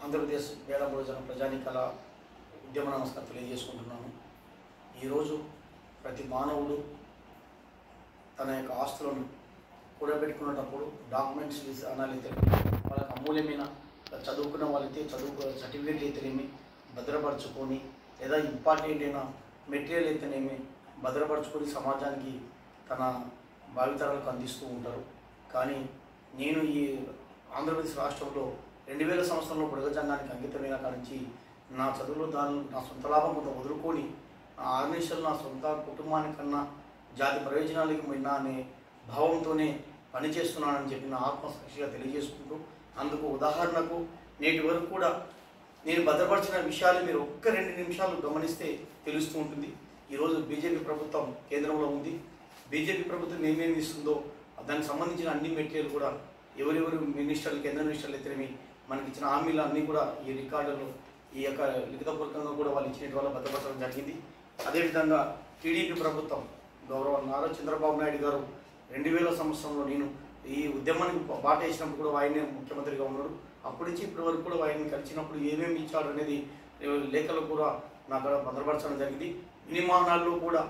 ఆంధ్రప్రదేశ్ పేద బహుజన ప్రజానికల ఉద్యమ నమస్కారం తెలియజేసుకుంటున్నాను. ఈరోజు ప్రతి మానవుడు తన యొక్క ఆస్తులను కూడబెట్టుకునేటప్పుడు డాక్యుమెంట్స్ అనాలైతే వాళ్ళకి అమూల్యమైన చదువుకున్న వాళ్ళైతే చదువు సర్టిఫికేట్లు అయితేనేమి భద్రపరచుకొని లేదా ఇంపార్టెంట్ అయిన మెటీరియల్ అయితేనేమి భద్రపరచుకొని సమాజానికి తన భావితరాలకు అందిస్తూ ఉంటారు. కానీ నేను ఈ ఆంధ్రప్రదేశ్ రాష్ట్రంలో 2000 సంవత్సరంలో బుడగజంగానికి అంకితమైన కానించి నా చదువులో నా సొంత లాభం కొంత వదులుకొని ఆ ఆర్గనైజేషన్ నా సొంత కుటుంబానికన్నా జాతి ప్రయోజనాలకు మిన్నా అనే భావంతోనే పనిచేస్తున్నానని చెప్పి నా ఆత్మసాక్షిగా తెలియజేసుకుంటూ, అందుకు ఉదాహరణకు నేటి వరకు కూడా నేను భద్రపరిచిన విషయాలు మీరు ఒక్క 2 నిమిషాలు గమనిస్తే తెలుస్తూ ఉంటుంది. ఈరోజు బీజేపీ ప్రభుత్వం కేంద్రంలో ఉంది. బీజేపీ ప్రభుత్వం ఏమేమి ఇస్తుందో దానికి సంబంధించిన అన్ని మెటీరియల్ కూడా ఎవరెవరు మినిస్టర్లు, కేంద్ర మినిస్టర్లు అయితేనేమి మనకి ఇచ్చిన హామీలు అన్నీ కూడా ఈ రికార్డులో ఈ యొక్క లిఖితపూర్వకంగా కూడా వాళ్ళు ఇచ్చిన వల్ల భద్రపరచడం జరిగింది. అదేవిధంగా టీడీపీ ప్రభుత్వం గౌరవ నారా చంద్రబాబు నాయుడు గారు 2000 సంవత్సరంలో నేను ఈ ఉద్యమానికి బాట వేసినప్పుడు కూడా ఆయనే ముఖ్యమంత్రిగా ఉన్నాడు. అప్పటి నుంచి ఇప్పటి వరకు కూడా ఆయన్ని కలిసినప్పుడు ఏమేమి ఇచ్చాడు అనేది లేఖలు కూడా నాకు భద్రపరచడం జరిగింది. వినిమానాల్లో కూడా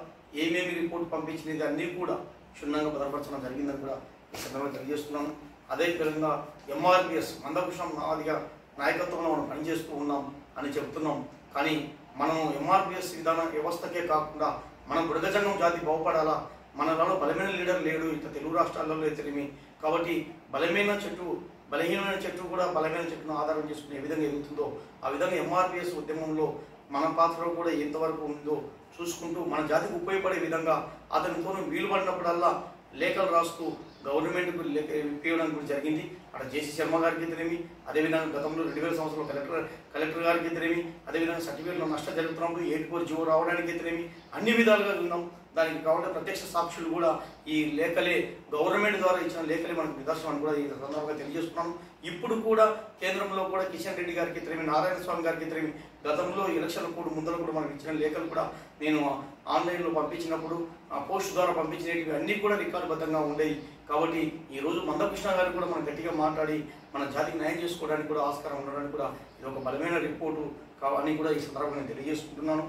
ఏమేమి రిపోర్ట్ పంపించినది అన్నీ కూడా క్షుణ్ణంగా భద్రపరచడం జరిగిందని కూడా ఈ సందర్భంగా తెలియజేస్తున్నాను. అదేవిధంగా ఎంఆర్పిఎస్ మందకృష్ణ మాదిగా నాయకత్వంలో మనం పనిచేస్తూ ఉన్నాం అని చెప్తున్నాం. కానీ మనం ఎంఆర్పిఎస్ విధాన వ్యవస్థకే కాకుండా మన బుడగజంగం జాతి బాగుపడాలా, మనలో బలమైన లీడర్ లేడు ఇట్లా తెలుగు రాష్ట్రాలలో అయితేనేమి. కాబట్టి బలహీనమైన చెట్టు కూడా బలమైన చెట్టును ఆధారం చేసుకునే ఏ విధంగా ఎదుగుతుందో ఆ విధంగా ఎంఆర్పిఎస్ ఉద్యమంలో మన పాత్ర కూడా ఎంతవరకు ఉందో చూసుకుంటూ మన జాతికి ఉపయోగపడే విధంగా అతనితో వీలు పడినప్పుడల్లా లేఖలు రాస్తూ గవర్నమెంట్కు లేఖ ఇప్పించడానికి కూడా జరిగింది. అక్కడ జేసీ శర్మ గారికి అయితేనేమి, అదేవిధంగా గతంలో 2000 సంవత్సరంలో కలెక్టర్ గారికి అయితేనేమి, అదేవిధంగా సర్టిఫికేట్లో నష్టం జరుగుతున్నప్పుడు 8 జీవో రావడానికి అయితేనేమి అన్ని విధాలుగా విన్నాం. దానికి కావాలంటే ప్రత్యక్ష సాక్షులు కూడా ఈ లేఖలే, గవర్నమెంట్ ద్వారా ఇచ్చిన లేఖలే మనకు నిదర్శనం కూడా ఈ సందర్భంగా తెలియజేస్తున్నాం. ఇప్పుడు కూడా కేంద్రంలో కూడా కిషన్ రెడ్డి గారికి అయితేనేమి, నారాయణ స్వామి గారికి అయితేనేమి గతంలో ఎలక్షన్ కూడా ముందర కూడా మనకు ఇచ్చిన లేఖలు కూడా నేను ఆన్లైన్లో పంపించినప్పుడు ఆ పోస్ట్ ద్వారా పంపించినవి అన్నీ కూడా రికార్డుబద్ధంగా ఉండేవి. కాబట్టి ఈరోజు మందకృష్ణ గారు కూడా మనం గట్టిగా మాట్లాడి మన జాతికి న్యాయం చేసుకోవడానికి కూడా ఆస్కారం ఉండడానికి కూడా ఇది ఒక బలమైన రిపోర్టు కావాలని కూడా ఈ సందర్భంగా నేను తెలియజేసుకుంటున్నాను.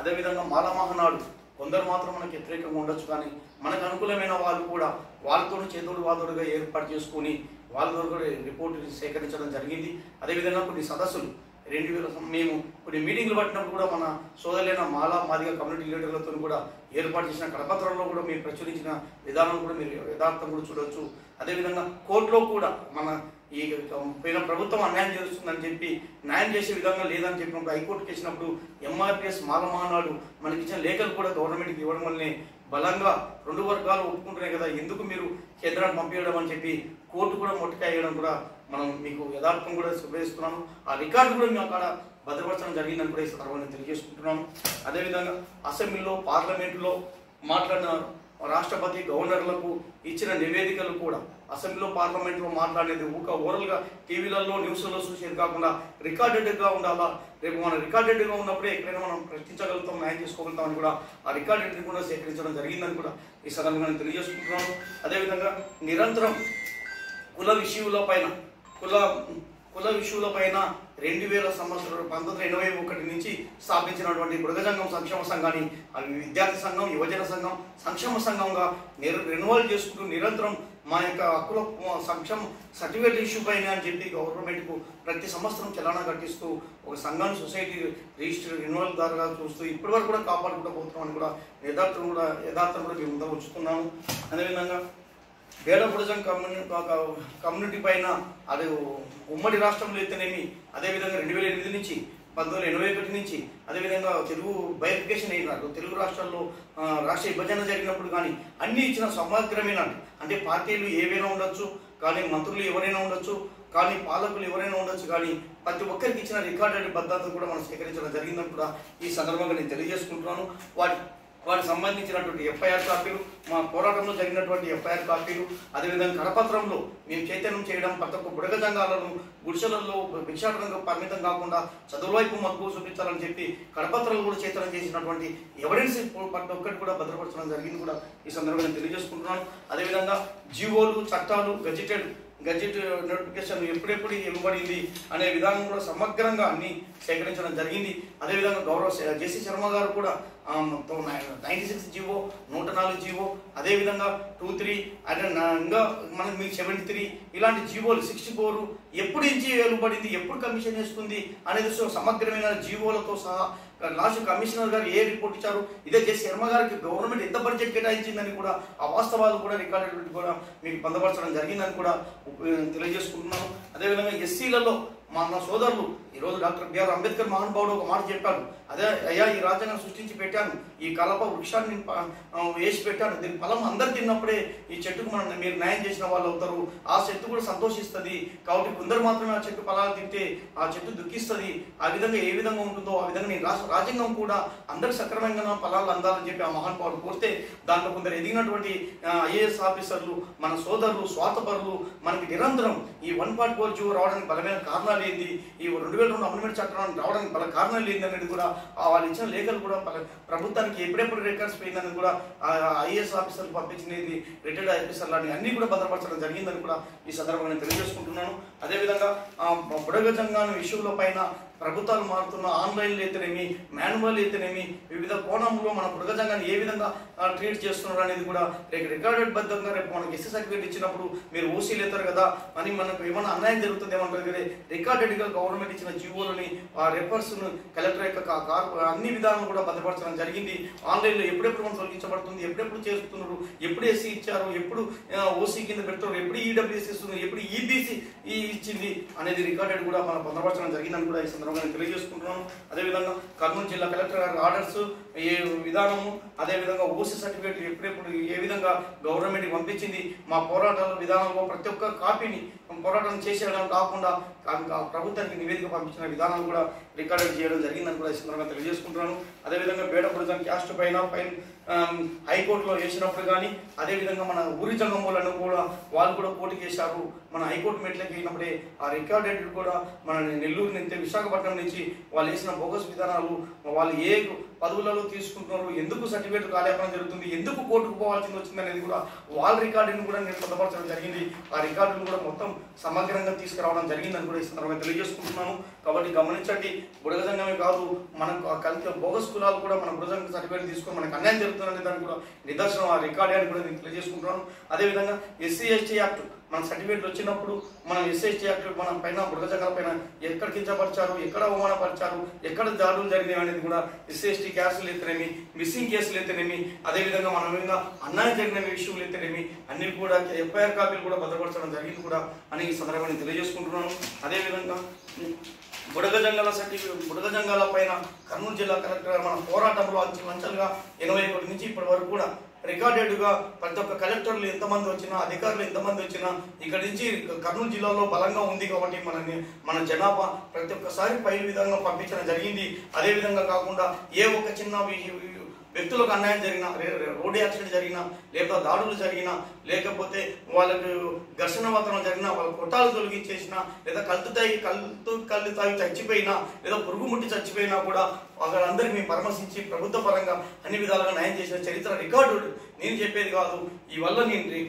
అదేవిధంగా మాలమహనాడు కొందరు మాత్రం మనకు వ్యతిరేకంగా ఉండొచ్చు, కానీ మనకు అనుకూలమైన వాళ్ళు కూడా వాళ్ళతో చేదోడు వాదోడుగా ఏర్పాటు చేసుకొని వాళ్ళ ద్వారా కూడా రిపోర్టు సేకరించడం జరిగింది. అదేవిధంగా కొన్ని సదస్సులు 2000 మేము కొన్ని మీటింగ్లు పట్టినప్పుడు కూడా మన సోదరులైన మాదిగ కమ్యూనిటీ లీడర్లతో కూడా ఏర్పాటు చేసిన కరపత్రంలో కూడా మీరు ప్రచురించిన విధానం కూడా మీరు యథార్థం కూడా చూడవచ్చు. అదేవిధంగా కోర్టులో కూడా మన ఈ పోయిన ప్రభుత్వం అన్యాయం చేస్తుందని చెప్పి న్యాయం చేసే విధంగా లేదని చెప్పినప్పుడు హైకోర్టుకి ఇచ్చినప్పుడు ఎంఆర్పిఎస్ మాలమహనాడు మనకి ఇచ్చిన లేఖలు కూడా గవర్నమెంట్కి ఇవ్వడం వల్లనే బలంగా 2 వర్గాలు ఒప్పుకుంటున్నాయి కదా, ఎందుకు మీరు కేంద్రాన్ని పంపించడం అని చెప్పి కోర్టు కూడా మొట్టికాయడం కూడా మనం మీకు యథార్థం కూడా శుభ్రస్తున్నాను. ఆ రికార్డు కూడా మేము అక్కడ భద్రపరచడం జరిగిందని కూడా ఈ సందర్భంగా తెలియజేసుకుంటున్నాను. అదేవిధంగా అసెంబ్లీలో, పార్లమెంటులో మాట్లాడిన రాష్ట్రపతి, గవర్నర్లకు ఇచ్చిన నివేదికలు కూడా అసెంబ్లీలో, పార్లమెంట్లో మాట్లాడేది ఓరల్గా టీవీలలో, న్యూస్లలో చూసేది కాకుండా రికార్డెడ్గా ఉండాలా. రేపు మనం రికార్డెడ్గా ఉన్నప్పుడే ఎక్కడైనా మనం ప్రశ్నించగలుగుతాం, న్యాయం చేసుకోగలుగుతామని కూడా ఆ రికార్డెడ్ని కూడా సేకరించడం జరిగిందని కూడా ఈ సందర్భంగా నేను తెలియజేసుకుంటున్నాను. అదేవిధంగా నిరంతరం కుల విషయాలపైన 2000 సంవత్సరం 1981 నుంచి స్థాపించినటువంటి బుడగజంగం సంక్షేమ సంఘాన్ని అవి విద్యార్థి సంఘం, యువజన సంఘం, సంక్షేమ సంఘంగా రెన్యువల్ చేసుకుంటూ నిరంతరం మా యొక్క హక్కుల సంక్షేమ సర్టిఫికేట్ ఇష్యూ పైన అని చెప్పి గవర్నమెంట్కు ప్రతి సంవత్సరం చలానా కట్టిస్తూ ఒక సంఘాన్ని సొసైటీ రిజిస్టర్ రెన్యువల్ ద్వారా చూస్తూ ఇప్పటి వరకు కూడా కాపాడుకుంటూ పోతున్నామని కూడా యథార్థం కూడా మేము ముందు ఉంచుతున్నాము. అదేవిధంగా పేద బుడగజంగం కమ్యూనిటీ పైన అది ఉమ్మడి రాష్ట్రంలో అయితేనేమి, అదేవిధంగా 2008 నుంచి 1981 నుంచి అదేవిధంగా తెలుగు బైఫికేషన్ అయినాడు, తెలుగు రాష్ట్రాల్లో రాష్ట్ర విభజన జరిగినప్పుడు కానీ అన్నీ ఇచ్చిన సమగ్రమైన, అంటే పార్టీలు ఏవైనా ఉండొచ్చు, కానీ మంత్రులు ఎవరైనా ఉండొచ్చు, కానీ పాలకులు ఎవరైనా ఉండొచ్చు, కానీ ప్రతి ఒక్కరికి ఇచ్చిన రికార్డెడ్ భద్రతను కూడా మనం స్వీకరించడం జరిగిందని కూడా ఈ సందర్భంగా నేను తెలియజేసుకుంటున్నాను. వాటికి సంబంధించినటువంటి ఎఫ్ఐఆర్ కాపీలు, మా పోరాటంలో జరిగినటువంటి ఎఫ్ఐఆర్ కాపీలు, అదేవిధంగా కరపత్రంలో మేము చైతన్యం చేయడం, ప్రతి ఒక్క బుడగజంగాలను గుడిసెలలో భిక్షాటనంగా పరిమితం కాకుండా చదువు వైపు మక్కువ చూపించాలని చెప్పి కరపత్రాలు కూడా చైతన్యం చేసినటువంటి ఎవిడెన్స్ ప్రతి ఒక్కటి కూడా భద్రపరచడం జరిగింది కూడా ఈ సందర్భంగా తెలియజేసుకుంటున్నాను. అదేవిధంగా జీవోలు, చట్టాలు, గెజిటెడ్ గజెట్ నోటిఫికేషన్ ఎప్పుడెప్పుడు ఇవ్వబడింది అనే విధానం కూడా సమగ్రంగా అన్ని సేకరించడం జరిగింది. అదేవిధంగా గౌరవ జేసీ శర్మ గారు కూడా 96 జీవో 104 జీవో అదేవిధంగా 23 అదే ఇంకా మనకి మీకు 73 ఇలాంటి జీవోలు 64 ఎప్పుడు నుంచి వెలువబడింది, ఎప్పుడు కమిషన్ వేస్తుంది అనేది సమగ్రమైన జీవోలతో సహా లాస్ట్ కమిషనర్ గారు ఏ రిపోర్ట్ ఇచ్చారు, ఇదే జేసీ శర్మ గారికి గవర్నమెంట్ ఎంత బడ్జెట్ కేటాయించిందని కూడా ఆ వాస్తవాలు కూడా రికార్డెడ్ కూడా మీకు పొందపరచడం జరిగిందని కూడా తెలియజేసుకుంటున్నాను. అదేవిధంగా ఎస్సీలలో మన సోదరులు ఈరోజు డాక్టర్ బిఆర్ అంబేద్కర్ మహానుభావుడు ఒక మాట చెప్పాడు, అదే అయ్యా ఈ రాజ్యాంగం సృష్టించి పెట్టాను, ఈ కలప వృక్షాన్ని వేసి పెట్టాను, దీని ఫలం అందరు తిన్నప్పుడే ఈ చెట్టుకు మనం మీరు న్యాయం చేసిన వాళ్ళు అవుతారు, ఆ చెట్టు కూడా సంతోషిస్తుంది, కాబట్టి కొందరు మాత్రమే ఆ చెట్టు ఫలాలు తింటే ఆ చెట్టు దుఃఖిస్తుంది, ఆ విధంగా ఏ విధంగా ఉంటుందో ఆ విధంగా నీ రాజ్యాంగం కూడా అందరికి సక్రమంగా ఫలాలు అందాలని చెప్పి ఆ మహానుభావుడు కోరితే దాంట్లో కొందరు ఎదిగినటువంటి ఐఏఎస్ ఆఫీసర్లు మన సోదరులు స్వార్థపరులు మనకి నిరంతరం ఈ 144 జీవో రావడానికి బలమైన కారణాలు ఏంది, ఈ 2002 అమెండ్మెంట్ చట్టాన్ని రావడానికి బల కారణాలు ఏంది అనేది కూడా వాళ్ళు ఇచ్చిన లేఖలు కూడా ప్రభుత్వానికి ఎప్పుడెప్పుడు రికార్డ్స్ పోయిందని కూడా ఐఏఎస్ ఆఫీసర్లు పంపించినది రిటైర్డ్ ఆఫీసర్లు అన్ని కూడా భద్రపరచడం జరిగిందని కూడా ఈ సందర్భంగా నేను తెలియజేసుకుంటున్నాను. అదేవిధంగా బుడగజంగాను ఇష్యూల పైన ప్రభుత్వాలు మారుతున్న ఆన్లైన్లో అయితేనేమి మాన్యువల్ అయితేనేమి వివిధ కోణంలో మన బుడగజంగాన్ని ఏ విధంగా ట్రీట్ చేస్తున్నారు అనేది కూడా రికార్డెడ్ బద్దంగా రేపు మనకి ఎస్సీ సర్టిఫికేట్ ఇచ్చినప్పుడు మీరు ఓసీలు ఎత్తారు కదా అని మనకు ఏమైనా అన్యాయం జరుగుతుంది ఏమంటారు కదా, రికార్డెడ్గా గవర్నమెంట్ ఇచ్చిన జీవోలని ఆ రెఫర్స్ను కలెక్టర్ యొక్క అన్ని విధాలను కూడా భద్రపరచడం జరిగింది. ఆన్లైన్లో ఎప్పుడెప్పుడు మనం తొలగించబడుతుంది, ఎప్పుడెప్పుడు చేస్తున్నారు, ఎప్పుడు ఎస్సీ ఇచ్చారు, ఎప్పుడు ఓసీ కింద పెడుతున్నారు, ఎప్పుడు ఈడబ్ల్యూఎస్ ఇస్తున్నారు, ఎప్పుడు ఈబీసీ ఇచ్చింది అనేది రికార్డెడ్ కూడా మనం భద్రపరచడం జరిగిందని కూడా ఈ సందర్భంగా తెలియజేసుకుంటున్నాను. అదేవిధంగా కర్నూలు జిల్లా కలెక్టర్ గారి ఆర్డర్స్ ఏ విధానము అదేవిధంగా ఓసీ సర్టిఫికేట్ ఎప్పుడెప్పుడు ఏ విధంగా గవర్నమెంట్కి పంపించింది, మా పోరాటాల విధానంలో ప్రతి ఒక్క కాపీని పోరాటం చేసేయడం కాకుండా ప్రభుత్వానికి నివేదిక పంపించిన విధానాలు కూడా రికార్డు చేయడం జరిగిందని కూడా ఈ సందర్భంగా తెలియజేసుకుంటున్నాను. అదేవిధంగా బేడపురం క్యాస్ట్ పైన హైకోర్టులో వేసినప్పుడు కానీ అదేవిధంగా మన ఊరి జంగములను కూడా వాళ్ళు కూడా కోర్టుకు వేశారు. మన హైకోర్టు మెట్లకి వెళ్ళినప్పుడే ఆ రికార్డెడ్ కూడా మన నెల్లూరు నుంచి విశాఖపట్నం నుంచి వాళ్ళు వేసిన బోగస్ విధానాలు, వాళ్ళు ఏ పదవులలో తీసుకుంటున్నారు, ఎందుకు సర్టిఫికేట్ కాలేపనం జరుగుతుంది, ఎందుకు కోర్టుకు పోవాల్సింది వచ్చింది అనేది కూడా వాళ్ళ రికార్డుని కూడా నేను పొందపరచడం జరిగింది. ఆ రికార్డును కూడా మొత్తం సమగ్రంగా తీసుకురావడం జరిగిందని కూడా ఈ సందర్భంగా తెలియజేసుకుంటున్నాను. కాబట్టి గమనించండి, బుడగజంగమే కాదు మనకు కలిసి బోగస్ కులాలు కూడా మన బుడగజంగ సర్టిఫికేట్ తీసుకొని మనకు అన్యాయం జరుగుతుందనే దానికి కూడా నిదర్శనం ఆ రికార్డు అని కూడా నేను తెలియజేసుకుంటున్నాను. అదేవిధంగా ఎస్సీ ఎస్టీ యాక్ట్ మన సర్టిఫికేట్లు వచ్చినప్పుడు మనం ఎస్సీ ఎస్టీ యాక్ట్ మన పైన బుడగజంగాల పైన ఎక్కడ కించపరిచారు, ఎక్కడ అవమానపరిచారు, ఎక్కడ దాడులు జరిగినాయి అనేది కూడా ఎస్సీ ఎస్టీ కేసులు అయితేనేమి, మిస్సింగ్ కేసులు అయితేనేమి, అదేవిధంగా మన మీద అన్యాయం జరిగిన విషయాలు అయితేనేమి అన్ని కూడా ఎఫ్ఐఆర్ కాపీలు కూడా భద్రపరచడం జరిగింది కూడా అని ఈ సందర్భాన్ని తెలియజేసుకుంటున్నాను. అదేవిధంగా బుడగజంగాల పైన కర్నూలు జిల్లా కలెక్టర్ మన పోరాటంలో అంచెలుగా 81 నుంచి ఇప్పటి వరకు కూడా రికార్డెడ్గా ప్రతి ఒక్క కలెక్టర్లు ఎంతమంది వచ్చినా అధికారులు ఎంతమంది వచ్చినా ఇక్కడి నుంచి కర్నూలు జిల్లాలో బలంగా ఉంది కాబట్టి మన జనాభా ప్రతి ఒక్కసారి పై విధంగా పంపించడం జరిగింది. అదేవిధంగా కాకుండా ఏ ఒక్క చిన్న వ్యక్తులకు అన్యాయం జరిగినా, రోడ్డు యాక్సిడెంట్ జరిగినా, లేకపోతే దాడులు జరిగినా, లేకపోతే వాళ్ళకు ఘర్షణ వాతావరణం జరిగినా, వాళ్ళ కొట్టాలు తొలగించేసినా, లేదా కళ్ళు తాగి చచ్చిపోయినా, లేదా పురుగు ముట్టి చచ్చిపోయినా కూడా వాళ్ళందరికీ మేము పరామర్శించి ప్రభుత్వ పరంగా అన్ని విధాలుగా న్యాయం చేసిన చరిత్ర రికార్డు నేను చెప్పేది కాదు. ఈ వల్ల నేను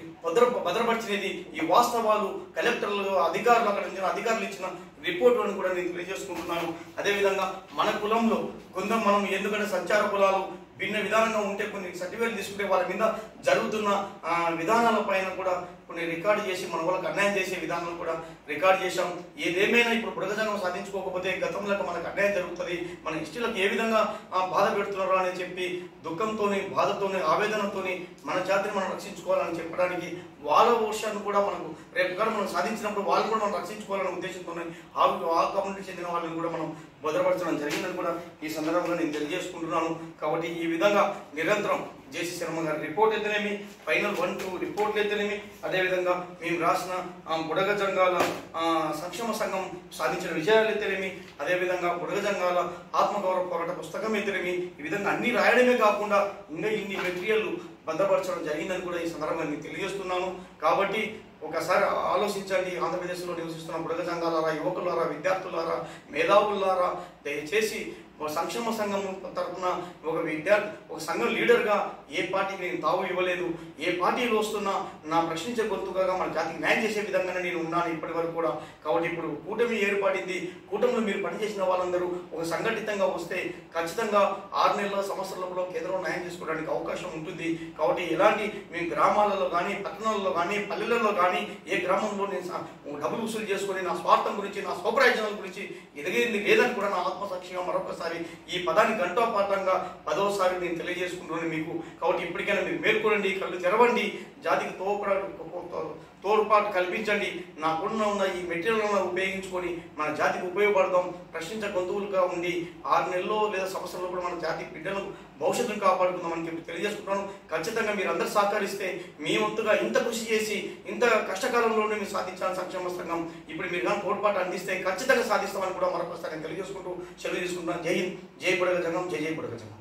భద్రపరిచినది ఈ వాస్తవాలు కలెక్టర్లు అధికారులు అక్కడ నుంచి అధికారులు ఇచ్చిన రిపోర్ట్ అని కూడా నేను తెలియజేసుకుంటున్నాను. అదేవిధంగా మన కులంలో కొందరు మనం ఎందుకంటే సంచార కులాలు భిన్న విధానంగా ఉంటే కొన్ని సర్టిఫికేట్ తీసుకుంటే వాళ్ళ మీద జరుగుతున్న విధానాల పైన కూడా కొన్ని రికార్డు చేసి మన వాళ్ళకి అన్యాయం చేసే విధానం కూడా రికార్డు చేశాం. ఏదేమైనా ఇప్పుడు బుడగజంగం సాధించుకోకపోతే గతంలో మనకు అన్యాయం జరుగుతుంది, మన హిస్టరీలకు ఏ విధంగా బాధ పెడుతున్నారు అని చెప్పి దుఃఖంతోని బాధతోని ఆవేదనతోని మన జాతిని మనం రక్షించుకోవాలని చెప్పడానికి వాళ్ళ విషయాన్ని కూడా మనకు రేపు కాలం మనం సాధించినప్పుడు వాళ్ళు కూడా మనం రక్షించుకోవాలనే ఉద్దేశంతో ఆ కమ్యూనిటీ చెందిన వాళ్ళని కూడా మనం భద్రపరచడం జరిగిందని కూడా ఈ సందర్భంగా నేను తెలియజేసుకుంటున్నాను. కాబట్టి ఈ విధంగా నిరంతరం జేసీ శర్మ గారి రిపోర్ట్ అయితేనేమి, ఫైనల్ 1-2 రిపోర్ట్లు అయితేనేమి, అదేవిధంగా మేము రాసిన బుడగజంగాల సంక్షేమ సంఘం సాధించిన విజయాలు అయితేనేమి, అదేవిధంగా బుడగజంగాల ఆత్మగౌరవ పోరాట పుస్తకం అయితేనేమి, ఈ విధంగా అన్ని రాయడమే కాకుండా ఇంకా ఇన్ని మెటీరియల్ భద్రపరచడం జరిగిందని కూడా ఈ సందర్భంగా నేను తెలియజేస్తున్నాను. కాబట్టి ఒకసారి ఆలోచించండి, ఆంధ్రప్రదేశ్లో నివసిస్తున్న బుడగజంగాలారా, యువకులారా, విద్యార్థులారా, మేధావులారా, దయచేసి సంక్షేమ సంఘం తరఫున ఒక సంఘం లీడర్గా ఏ పార్టీకి నేను తావు ఇవ్వలేదు. ఏ పార్టీలో వస్తున్నా నా ప్రశ్నించే గొంతుగా మన జాతికి న్యాయం చేసే విధంగానే నేను ఉన్నాను ఇప్పటి వరకు కూడా. కాబట్టి ఇప్పుడు కూటమి ఏర్పడింది. కూటమిలో మీరు పనిచేసిన వాళ్ళందరూ ఒక సంఘటితంగా వస్తే ఖచ్చితంగా 6 నెలల సంవత్సరాలలో కేంద్రంలో న్యాయం చేసుకోవడానికి అవకాశం ఉంటుంది. కాబట్టి ఎలాంటి మీ గ్రామాలలో కానీ, పట్టణాలలో కానీ, పల్లెలలో కానీ ఏ గ్రామంలో నేను డబ్బులు వసూలు చేసుకొని నా స్వార్థం గురించి, నా స్వప్రయోజనాల గురించి ఎదిగేది లేదని కూడా నా ఆత్మసాక్షిగా మరొకసారి ఈ పదాన్ని గంటోపాఠంగా 10వసారి నేను తెలియజేసుకుంటున్నాను మీకు. కాబట్టి ఇప్పటికైనా మీరు మేల్కొనండి, కళ్ళు తెరవండి, జాతికి తోడ్పాటు కల్పించండి. నాకున్న ఈ మెటీరియల్ ఉపయోగించుకొని మన జాతికి ఉపయోగపడదాం. ప్రశ్నించే గొంతువులుగా ఉండి 6 నెలల్లో లేదా సంవత్సరంలో కూడా మన జాతి బిడ్డలను భవిష్యత్తును కాపాడుకుందామని తెలియజేసుకుంటున్నాను. ఖచ్చితంగా మీరు అందరూ సహకరిస్తే మీ వంతుగా ఇంత కృషి చేసి ఇంత కష్టకాలంలోనే మీరు సాధించాలని సంక్షేమ సంఘం ఇప్పుడు మీరు కానీ తోడ్పాటు అందిస్తే ఖచ్చితంగా సాధిస్తామని కూడా మరొకసారి తెలియజేసుకుంటూ సెలవు తీసుకుంటున్నాను. జై హింద్, జై బుడగ జంగం, జై జై బుడగ జంగం.